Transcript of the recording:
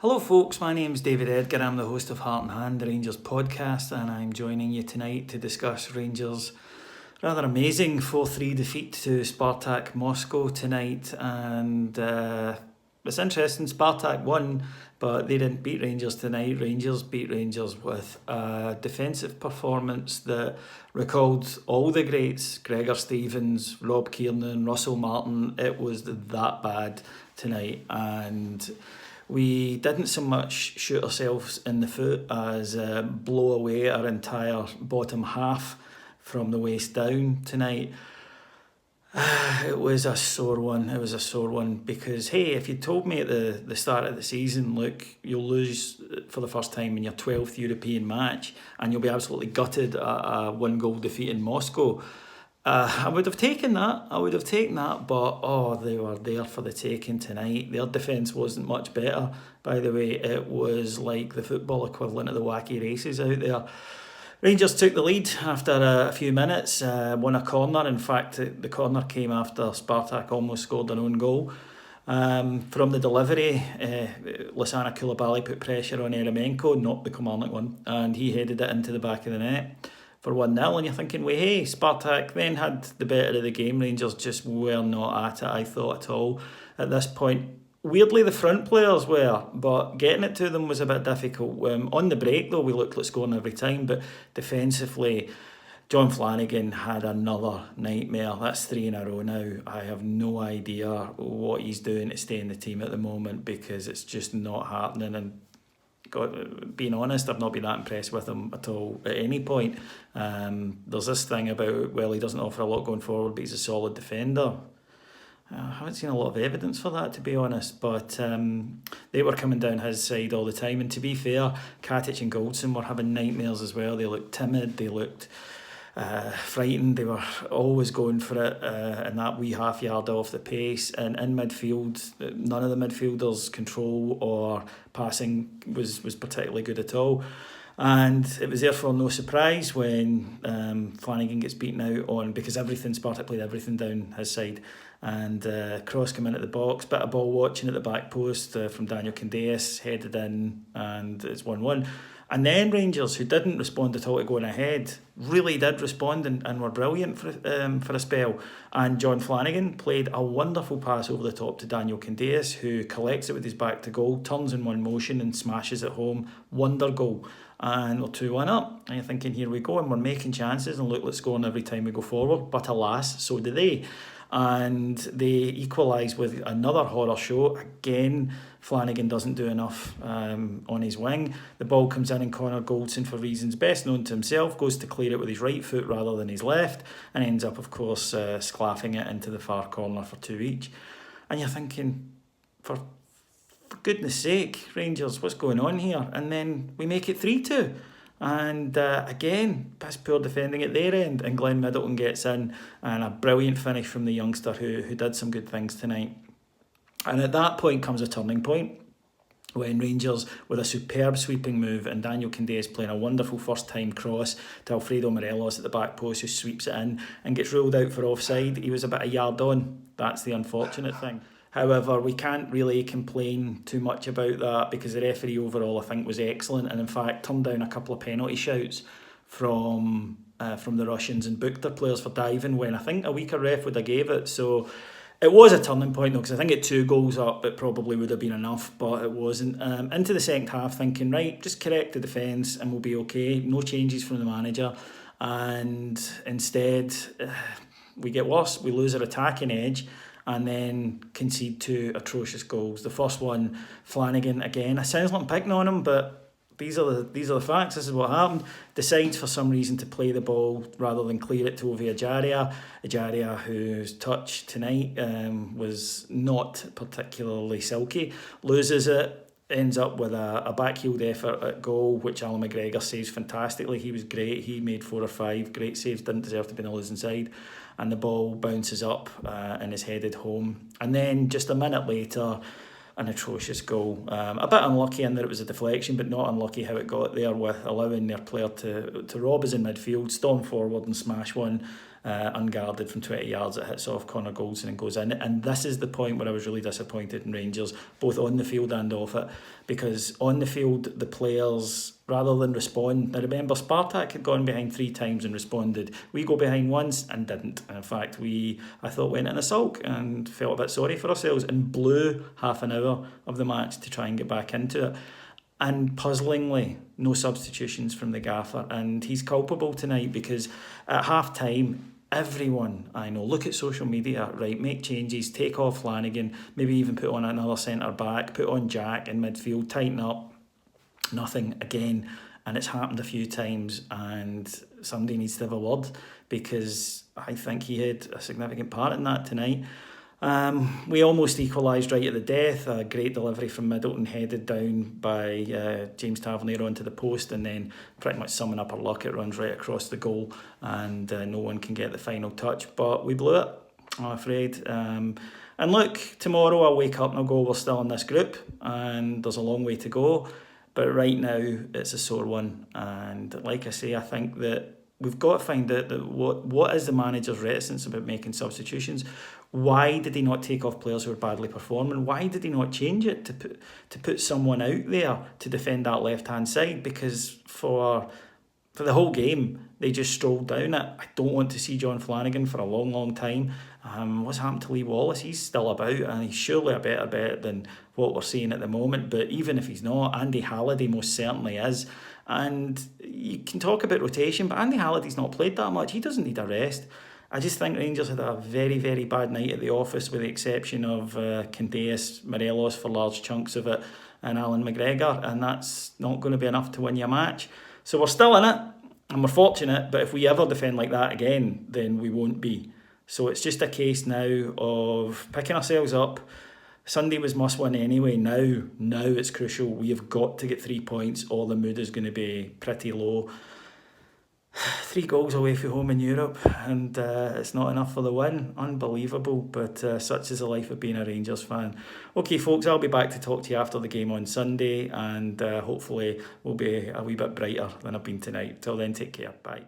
Hello folks, my name's David Edgar. I'm the host of Heart and Hand, the Rangers podcast, and I'm joining you tonight to discuss Rangers' rather amazing 4-3 defeat to Spartak Moscow tonight. And it's interesting, Spartak won, but they didn't beat Rangers tonight. Rangers beat Rangers with a defensive performance that recalled all the greats: Gregor Stevens, Rob Kiernan, Russell Martin. It was that bad tonight, and we didn't so much shoot ourselves in the foot as blow away our entire bottom half from the waist down tonight. It was a sore one. It was a sore one because, hey, if you told me at the start of the season, look, you'll lose for the first time in your 12th European match and you'll be absolutely gutted at a 1-goal defeat in Moscow, I would have taken that. But they were there for the taking tonight. Their defence wasn't much better, by the way. It was like the football equivalent of the wacky races out there. Rangers took the lead after a few minutes, won a corner. In fact, the corner came after Spartak almost scored an own goal. From the delivery, Lasana Koulibaly put pressure on Eremenko, not the Kilmarnock one, and he headed it into the back of the net for 1-0, and you're thinking, well, hey, Spartak then had the better of the game. Rangers just were not at it, I thought, at all at this point. Weirdly, the front players were, but getting it to them was a bit difficult. On the break, though, we looked like scoring every time, but defensively, John Flanagan had another nightmare. That's 3 in a row now. I have no idea what he's doing to stay in the team at the moment because it's just not happening, and being honest, I've not been that impressed with him at all at any point. There's this thing about, well, he doesn't offer a lot going forward, but he's a solid defender. I haven't seen a lot of evidence for that, to be honest, but they were coming down his side all the time. And to be fair, Katic and Goldson were having nightmares as well. They looked timid, they looked frightened, they were always going for it in that wee half yard off the pace. And in midfield, none of the midfielders' control or passing was particularly good at all. And it was therefore no surprise when Flanagan gets beaten out on, because Spartak played everything down his side, and cross come in at the box, bit of ball watching at the back post from Daniel Candeias, headed in, and it's 1-1. And then Rangers, who didn't respond at all to going ahead, really did respond and were brilliant for a spell. And John Flanagan played a wonderful pass over the top to Daniel Candeias, who collects it with his back to goal, turns in one motion and smashes it home. Wonder goal. And we're 2-1 up. And you're thinking, here we go, and we're making chances, and look, let's score every time we go forward. But alas, so do they. And they equalise with another horror show. Again, Flanagan doesn't do enough on his wing. The ball comes in, and Connor Goldson, for reasons best known to himself, goes to clear it with his right foot rather than his left, and ends up, of course, sclaffing it into the far corner for 2 each. And you're thinking, for goodness sake, Rangers, what's going on here? And then we make it 3-2. And again, piss poor defending at their end, and Glenn Middleton gets in, and a brilliant finish from the youngster who did some good things tonight. And at that point comes a turning point, when Rangers, with a superb sweeping move, and Daniel Candeias playing a wonderful first-time cross to Alfredo Morelos at the back post, who sweeps it in and gets ruled out for offside. He was about a yard on. That's the unfortunate thing. However, we can't really complain too much about that, because the referee overall, I think, was excellent, and in fact turned down a couple of penalty shouts from the Russians and booked their players for diving, when I think a weaker ref would have gave it. So it was a turning point, though, because I think at 2 goals up it probably would have been enough, but it wasn't. Into the second half, thinking, right, just correct the defence and we'll be okay. No changes from the manager, and instead we get worse. We lose our attacking edge, and then concede 2 atrocious goals. The first one, Flanagan, again, it sounds like I'm picking on him, but these are the facts. This is what happened. Decides for some reason to play the ball rather than clear it to Ovie Ejaria. Ejaria, whose touch tonight was not particularly silky, loses it, ends up with a backheeled effort at goal, which Alan McGregor saves fantastically. He was great. He made 4 or 5 great saves, didn't deserve to be on the losing side. And the ball bounces up and is headed home. And then just a minute later, an atrocious goal. A bit unlucky in that it was a deflection, but not unlucky how it got there, with allowing their player to rob us in midfield, storm forward and smash one. unguarded from 20 yards. It hits off Connor Goldson and goes in. And this is the point where I was really disappointed in Rangers, both on the field and off it, because on the field, the players, rather than respond, now remember, Spartak had gone behind 3 times and responded. We go behind once and didn't. And in fact, I thought, went in a sulk and felt a bit sorry for ourselves and blew half an hour of the match to try and get back into it. And puzzlingly, no substitutions from the gaffer. And he's culpable tonight, because at half time, everyone I know, look at social media, right, make changes, take off Flanagan, maybe even put on another centre back, put on Jack in midfield, tighten up. Nothing again. And it's happened a few times, and somebody needs to have a word, because I think he had a significant part in that tonight. We almost equalised right at the death. A great delivery from Middleton, headed down by James Tavernier onto the post, and then pretty much summing up our luck, it runs right across the goal, and no one can get the final touch. But we blew it, I'm afraid. And look, tomorrow I'll wake up and I'll go, we're still in this group, and there's a long way to go. But right now, it's a sore one. And like I say, I think that we've got to find out that what is the manager's reticence about making substitutions. Why did he not take off players who are badly performing? Why did he not change it to put someone out there to defend that left-hand side? Because for the whole game, they just strolled down it. I don't want to see John Flanagan for a long, long time. What's happened to Lee Wallace? He's still about, and he's surely a better bet than what we're seeing at the moment. But even if he's not, Andy Halliday most certainly is. And you can talk about rotation, but Andy Halliday's not played that much. He doesn't need a rest. I just think Rangers had a very, very bad night at the office, with the exception of Candeas, Morelos for large chunks of it, and Alan McGregor, and that's not going to be enough to win you a match. So we're still in it, and we're fortunate, but if we ever defend like that again, then we won't be. So it's just a case now of picking ourselves up. Sunday was must win anyway. Now it's crucial. We have got to get 3 points, or the mood is going to be pretty low. 3 goals away from home in Europe, and it's not enough for the win. Unbelievable, but such is the life of being a Rangers fan. Okay, folks, I'll be back to talk to you after the game on Sunday, and hopefully we'll be a wee bit brighter than I've been tonight. Till then, take care. Bye.